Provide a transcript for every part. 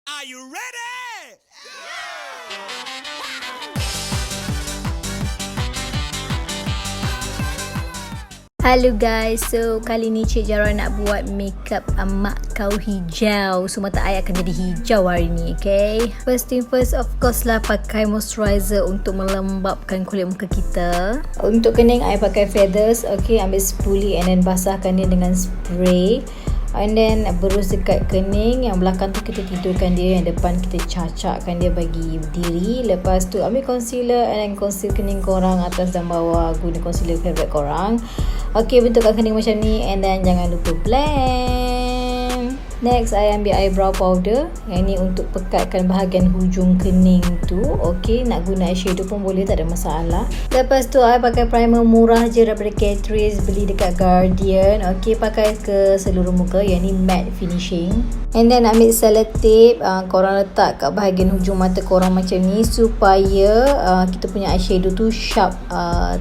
Are you ready? Hello guys, so kali ni Cik Jara nak buat makeup mak kau hijau. So mata I akan jadi hijau hari ni, okay? First thing first, of course lah, pakai moisturiser untuk melembapkan kulit muka kita. Untuk kening, I pakai feathers, okay? Ambil spoolie and then basahkan dia dengan spray. And then berus dekat kening, yang belakang tu kita tidurkan dia, yang depan kita cacakkan dia bagi berdiri. Lepas tu ambil concealer and then conceal kening korang atas dan bawah. Guna concealer favourite korang. Okay, bentukkan kening macam ni and then jangan lupa blend. Next, I ambil eyebrow powder. Yang ni untuk pekatkan bahagian hujung kening tu. Okay, nak guna eyeshadow pun boleh, tak ada masalah. Lepas tu, I pakai primer murah je daripada Catrice. Beli dekat Guardian. Okay, pakai ke seluruh muka. Yang ni matte finishing. And then ambil sellotape. Korang letak kat bahagian hujung mata korang macam ni. Supaya kita punya eyeshadow tu sharp,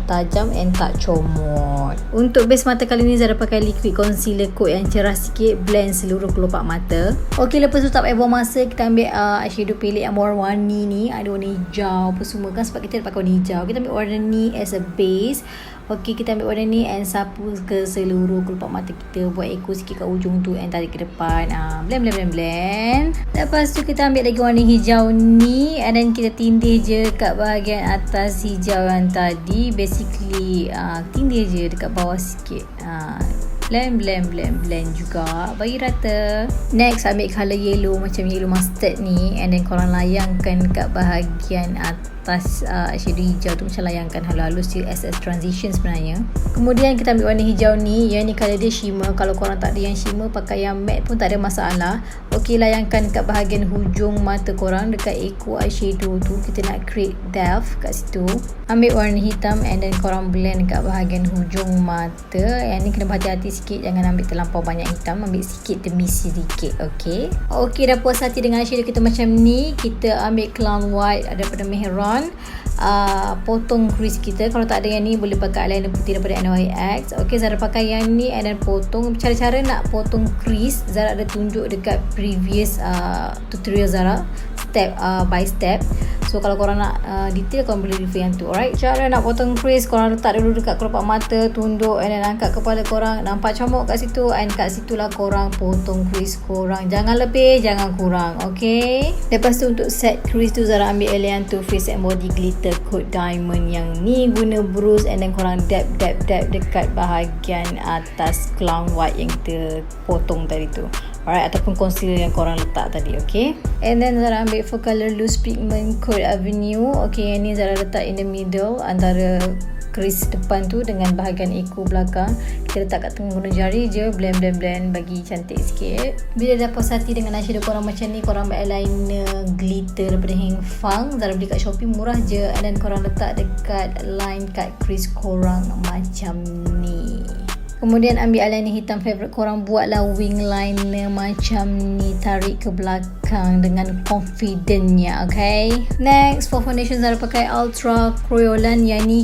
tajam and tak comot. Untuk base mata kali ni, Zara pakai liquid concealer coat yang cerah sikit. Blend seluruh kelopak mata. Ok, lepas tu tak payah buang masa. Kita ambil eyeshadow palette yang warna-warni ni. Ada warna hijau apa semua kan, sebab kita nak pakai warna hijau. Kita ambil warna ni as a base. Ok, kita ambil warna ni and sapu ke seluruh kelopak mata kita. Buat echo sikit kat ujung tu and tarik ke depan. Blend. Lepas tu kita ambil lagi warna hijau ni and then kita tindih je kat bahagian atas hijau yang tadi. Basically tindih je dekat bawah sikit. Blend juga, bagi rata. Next, ambil colour yellow macam yellow mustard ni and then korang layangkan kat bahagian atas shadow hijau tu. Macam layangkan halus-halus je as a transition sebenarnya. Kemudian kita ambil warna hijau ni. Yang ni colour dia shimmer. Kalau korang tak ada yang shimmer, pakai yang matte pun tak ada masalah. Ok, layangkan kat bahagian hujung mata korang dekat echo eyeshadow tu. Kita nak create depth kat situ. Ambil warna hitam and then korang blend kat bahagian hujung mata. Yang ni kena berhati-hati sikit, jangan ambil terlampau banyak hitam, ambil sikit demi sedikit. Ok, dah puas hati dengan eyeshadow kita macam ni. Kita ambil clown white daripada Mehron. Potong crease kita. Kalau tak ada yang ni, boleh pakai eyeliner putih daripada NYX. Ok, Zara pakai yang ni and then potong. Cara-cara nak potong crease Zara ada tunjuk dekat previous tutorial Zara, step by step. So kalau korang nak detail, korang boleh refer yang tu. Alright, cara nak potong crease, korang letak dulu dekat kelopak mata, tunduk and then angkat kepala korang. Nampak comot kat situ and kat situlah korang potong crease korang. Jangan lebih, jangan kurang. Okay, lepas tu untuk set crease tu, Zara ambil Alien Too Faced and Body Glitter Coat Diamond. Yang ni guna brush and then korang dab dekat bahagian atas clown white yang kita potong tadi tu. Alright, ataupun concealer yang korang letak tadi. Okay, and then Zara ambil Full Color Loose Pigment Coat Avenue. Okay, yang ni Zara letak in the middle antara crease depan tu dengan bahagian echo belakang. Kita letak kat tengah guna jari je. Blend bagi cantik sikit. Bila dah puas hati dengan eyeshadow korang macam ni, korang ambil eyeliner glitter daripada Heng Fang. Zara beli kat Shopee, murah je. And then korang letak dekat line kat crease korang macam ni. Kemudian ambil eyeliner hitam favourite korang, buatlah wing liner macam ni, tarik ke belakang dengan confidentnya. Okay, next for foundation, Zara pakai Ultra Crayolan. Yang ni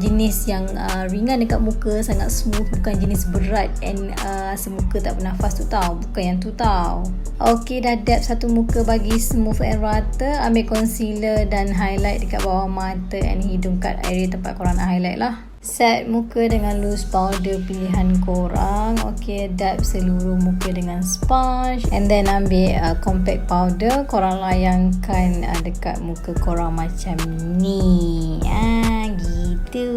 jenis yang ringan dekat muka, sangat smooth, bukan jenis berat and semuka tak bernafas tu tau, bukan yang tu tau. Ok, dah dab satu muka bagi smooth and rata. Ambil concealer dan highlight dekat bawah mata and hidung, kat area tempat korang nak highlight lah. Set muka dengan loose powder pilihan korang. Ok, dab seluruh muka dengan sponge and then ambil compact powder. Korang layangkan dekat muka korang macam ni. Gitu.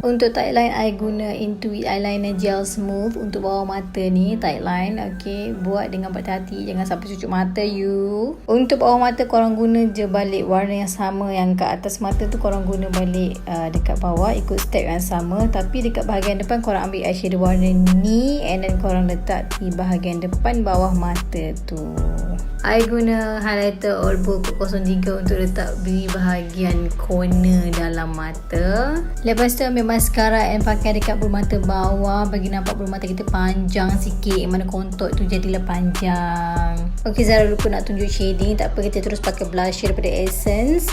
Untuk tight line, I guna Intuit Eyeliner Gel Smooth untuk bawah mata ni, tight line. Ok, buat dengan berhati-hati, jangan sampai cucuk mata you. Untuk bawah mata, korang guna je balik warna yang sama. Yang kat atas mata tu korang guna balik dekat bawah, ikut step yang sama. Tapi dekat bahagian depan, korang ambil eyeshadow warna ni and then korang letak di bahagian depan bawah mata tu. I guna highlighter Orbo 03 untuk letak di bahagian corner dalam mata. Lepas tu ambil mascara and pakai dekat bulu mata bawah bagi nampak bulu mata kita panjang sikit, mana kontor tu jadilah panjang. Okay, Zara lupa nak tunjuk shading. Tak apa, kita terus pakai blusher daripada Essence,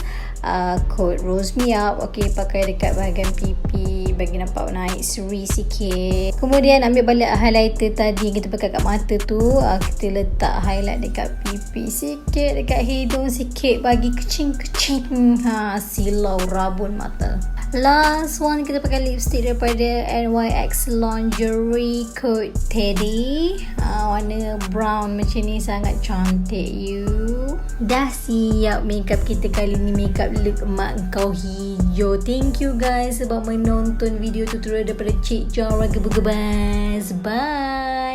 Code Rose Me Up. Okay, pakai dekat bahagian pipi bagi nampak naik seri sikit. Kemudian ambil balik highlighter tadi yang kita pakai kat mata tu, kita letak highlight dekat pipi sikit, dekat hidung sikit, bagi kecing-kecing, silau rabun mata. Last one, kita pakai lipstick daripada NYX Lingerie Code Teddy, warna brown macam ni, sangat cantik you. Dah siap makeup kita kali ni, makeup look mak kau hijau. Thank you guys sebab menonton video tutorial daripada Cik Zara Gebas. Bye.